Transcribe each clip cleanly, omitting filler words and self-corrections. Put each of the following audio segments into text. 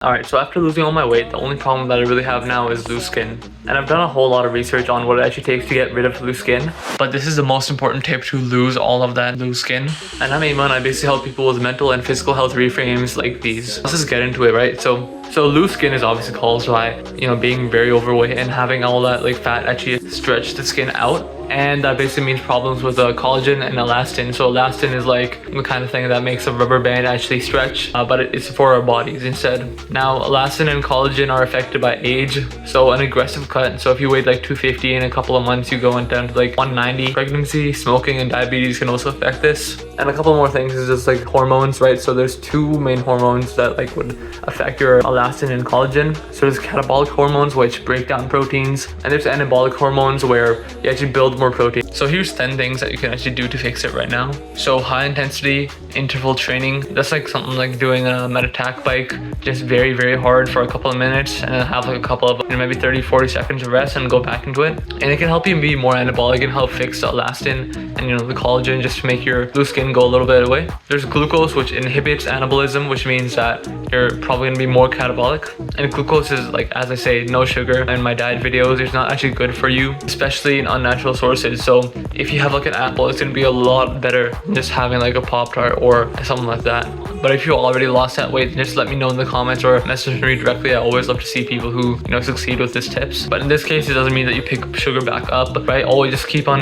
Alright, so after losing all my weight, the only problem that I really have now is loose skin. And I've done a whole lot of research on what it actually takes to get rid of loose skin. But this is the most important tip to lose all of that loose skin. And I'm Eamon. I basically help people with mental and physical health reframes like these. Let's just get into it, right? So loose skin is obviously caused by, being very overweight and having all that fat actually stretch the skin out. And that basically means problems with collagen and elastin. So elastin is the kind of thing that makes a rubber band actually stretch, but it's for our bodies instead. Now, elastin and collagen are affected by age. So an aggressive cut. So if you weighed 250 in a couple of months, you go down to 190. Pregnancy, smoking, and diabetes can also affect this. And a couple more things is just hormones, right? So there's two main hormones that would affect your elastin and collagen. So there's catabolic hormones, which break down proteins, and there's anabolic hormones where you actually build more protein. So here's 10 things that you can actually do to fix it right now. So high intensity interval training, that's something like doing a metattack bike, just very, very hard for a couple of minutes and then have a couple of maybe 30-40 seconds of rest and go back into it. And it can help you be more anabolic and help fix the elastin and the collagen, just to make your loose skin go a little bit away. There's glucose, which inhibits anabolism, which means that you're probably going to be more catabolic. And glucose is, as I say, no sugar. In my diet videos, it's not actually good for you, especially in unnatural sources. So if you have an apple, it's going to be a lot better than just having a Pop-Tart or something like that. But if you already lost that weight, just let me know in the comments or message me directly. I always love to see people who succeed with these tips. But in this case, it doesn't mean that you pick sugar back up, right? Always just keep on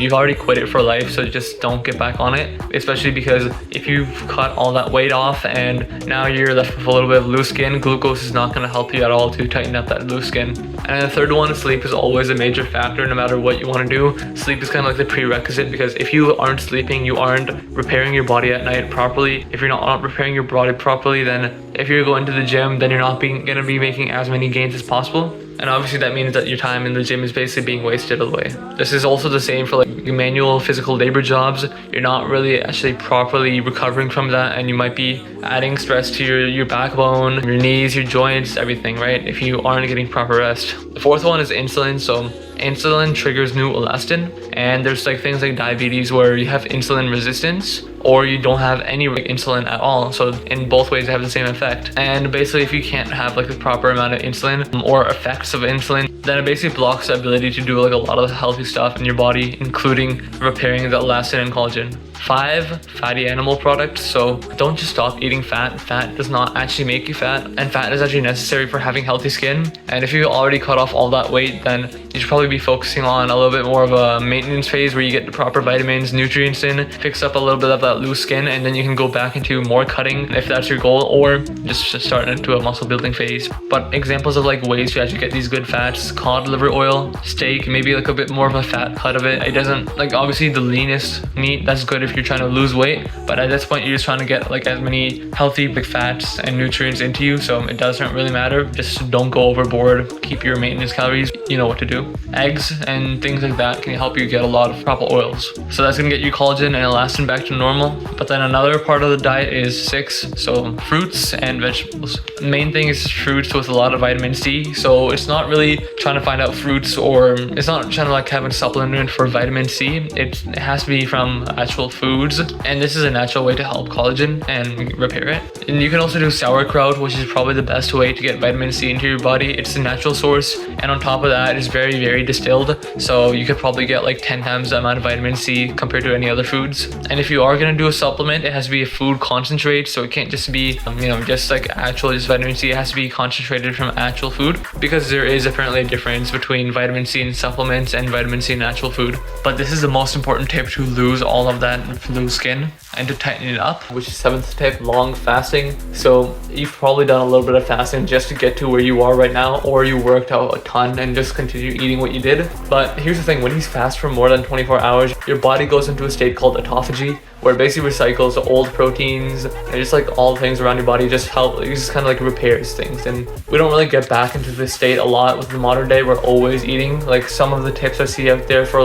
you've already quit it for life, so just don't get back on it. Especially because if you've cut all that weight off and now you're left with a little bit of loose skin, glucose is not going to help you at all to tighten up that loose skin. And the third one, sleep is always a major factor no matter what you want to do. Sleep is kind of the prerequisite, because if you aren't sleeping, you aren't repairing your body at night properly. If you're not repairing your body properly, then if you're going to the gym, then you're not going to be making as many gains as possible. And obviously that means that your time in the gym is basically being wasted away. This is also the same for manual physical labor jobs. You're not really actually properly recovering from that, and you might be adding stress to your backbone, your knees, your joints, everything, right? If you aren't getting proper rest. The fourth one is insulin. So insulin triggers new elastin, and there's things like diabetes where you have insulin resistance or you don't have any insulin at all. So in both ways they have the same effect. And basically if you can't have the proper amount of insulin or effects of insulin, then it basically blocks the ability to do a lot of the healthy stuff in your body, including repairing the elastin and collagen. 5, fatty animal products. So don't just stop eating fat. Fat does not actually make you fat, and fat is actually necessary for having healthy skin. And if you already cut off all that weight, then you should probably be focusing on a little bit more of a maintenance phase where you get the proper vitamins, nutrients in, fix up a little bit of that loose skin, and then you can go back into more cutting if that's your goal, or just start into a muscle building phase. But examples of ways to actually get these good fats: cod liver oil, steak, maybe a bit more of a fat cut of it. It doesn't obviously the leanest meat, that's good if you're trying to lose weight, but at this point you're just trying to get as many healthy fats and nutrients into you, so it doesn't really matter. Just don't go overboard, keep your maintenance calories, you know what to do. Eggs and things like that can help you get a lot of proper oils, so that's gonna get your collagen and elastin back to normal. But then another part of the diet is 6, so fruits and vegetables. The main thing is fruits with a lot of vitamin C. So it's not really trying to find out fruits, or it's not trying to have a supplement for vitamin C. It has to be from actual foods, and this is a natural way to help collagen and repair it. And you can also do sauerkraut, which is probably the best way to get vitamin C into your body. It's a natural source, and on top of that, it's very, very distilled, so you could probably get 10 times the amount of vitamin C compared to any other foods. And if you are going to do a supplement, it has to be a food concentrate, so it can't just be just actual vitamin C. It has to be concentrated from actual food, because there is apparently a difference between vitamin C in supplements and vitamin C in actual food. But this is the most important tip to lose all of that loose skin and to tighten it up, which is 7th tip: long fasting. So you've probably done a little bit of fasting just to get to where you are right now, or you worked out a ton and just continue eating what you did. But here's the thing: when you fast for more than 24 hours, your body goes into a state called autophagy, where it basically recycles old proteins and just all the things around your body. It just kind of repairs things. And we don't really get back into this state a lot with the modern day. We're always eating. Some of the tips I see out there for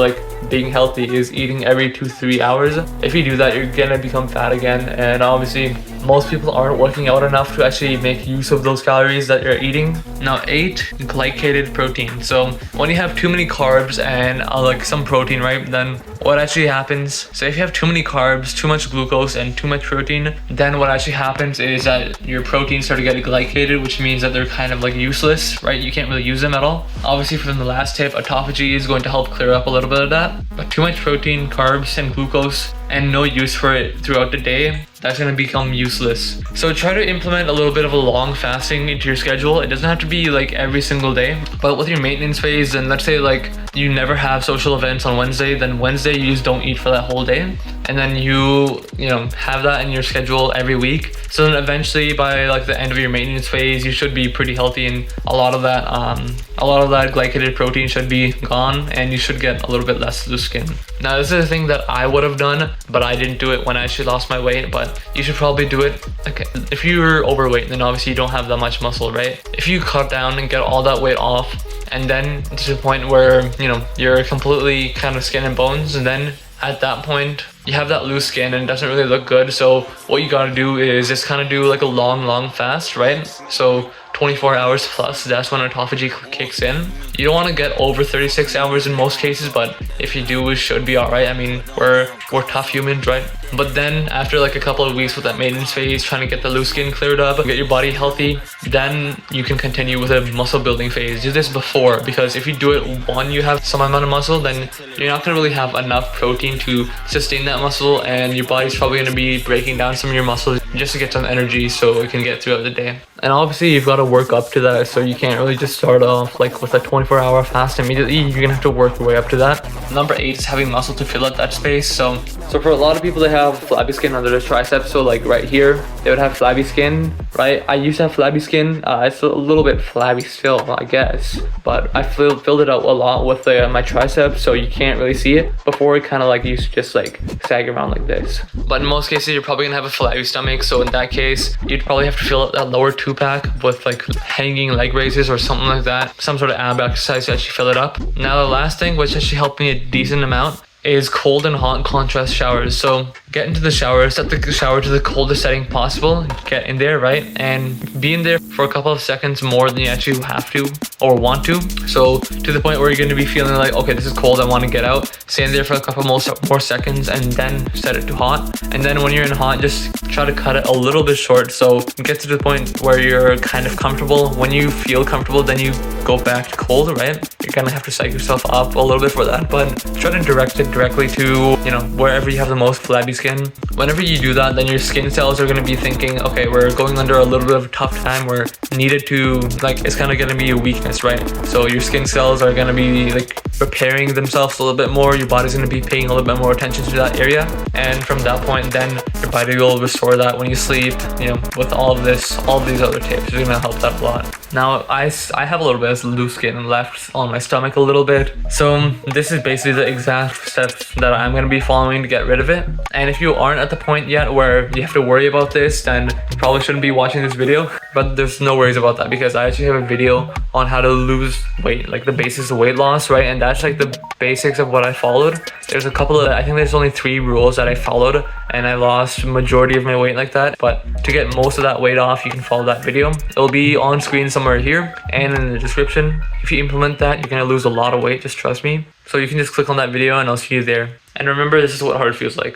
being healthy is eating every 2-3 hours. If you do that, you're gonna become fat again. And obviously most people aren't working out enough to actually make use of those calories that you're eating. Now 8, glycated protein. So when you have too many carbs and some protein, right, then what actually happens, so if you have too many carbs, too much glucose, and too much protein, then what actually happens is that your proteins start to get glycated, which means that they're kind of like useless, right? You can't really use them at all. Obviously, from the last tip, autophagy is going to help clear up a little bit of that, but too much protein, carbs, and glucose, and no use for it throughout the day, that's going to become useless. So try to implement a little bit of a long fasting into your schedule. It doesn't have to be like every single day, but with your maintenance phase, and let's say like you never have social events on Wednesday, then Wednesday you just don't eat for that whole day, and then you know, have that in your schedule every week. So then eventually by like the end of your maintenance phase, you should be pretty healthy, and a lot of that glycated protein should be gone, and you should get a little bit less loose skin. Now this is a thing that I would have done, but I didn't do it when I actually lost my weight, but you should probably do it. Okay, if you're overweight, then obviously you don't have that much muscle, right? If you cut down and get all that weight off, and then to the point where, you know, you're completely kind of skin and bones, and then at that point you have that loose skin and it doesn't really look good. So what you gotta do is just kind of do like a long fast, right? So 24 hours plus, that's when autophagy kicks in. You don't want to get over 36 hours in most cases, but if you do, it should be all right. I mean, we're tough humans, right? But then after like a couple of weeks with that maintenance phase, trying to get the loose skin cleared up, get your body healthy, then you can continue with a muscle building phase. Do this before, because if you do it when you have some amount of muscle, then you're not gonna really have enough protein to sustain that muscle, and your body's probably gonna be breaking down some of your muscles just to get some energy so it can get throughout the day. And obviously you've got to work up to that, so you can't really just start off like with a 24-hour fast immediately. You're gonna have to work your way up to that. Number 8 is having muscle to fill out that space. So for a lot of people, they have flabby skin under their triceps. So like right here, they would have flabby skin, right? I used to have flabby skin. It's a little bit flabby still, I guess, but I filled it out a lot with my triceps, so you can't really see it. Before, it kind of like used to just like sag around like this. But in most cases, you're probably gonna have a flabby stomach. So in that case, you'd probably have to fill out that lower 2-pack with like hanging leg raises or something like that. Some sort of ab exercise to actually fill it up. Now the last thing, which actually helped me a decent amount, is cold and hot contrast showers. So get into the shower, set the shower to the coldest setting possible, get in there, right? And be in there for a couple of seconds more than you actually have to or want to. So to the point where you're going to be feeling like, okay, this is cold, I want to get out. Stay in there for a couple more seconds and then set it to hot. And then when you're in hot, just try to cut it a little bit short. So get to the point where you're kind of comfortable. When you feel comfortable, then you go back to cold, right? You're going to have to psych yourself up a little bit for that, but try to direct it directly to, you know, wherever you have the most flabby skin. Whenever you do that, then your skin cells are going to be thinking, okay, we're going under a little bit of a tough time, we're needed to, like, it's kind of going to be a weakness, right? So your skin cells are going to be like repairing themselves a little bit more. Your body's going to be paying a little bit more attention to that area, and from that point, then your body will restore that when you sleep. You know, with all of these other tips, it's going to help that a lot. Now I have a little bit of loose skin left on my stomach a little bit, so this is basically the exact steps that I'm going to be following to get rid of it. And if you aren't at the point yet where you have to worry about this, then you probably shouldn't be watching this video, but there's no worries about that, because I actually have a video on how to lose weight, like the basics of weight loss, right? And that's like the basics of what I followed. There's a couple of, I think there's only 3 rules that I followed, and I lost majority of my weight like that. But to get most of that weight off, you can follow that video. It'll be on screen somewhere here and in the description. If you implement that, you're gonna lose a lot of weight, just trust me. So you can just click on that video and I'll see you there. And remember, this is what hard feels like.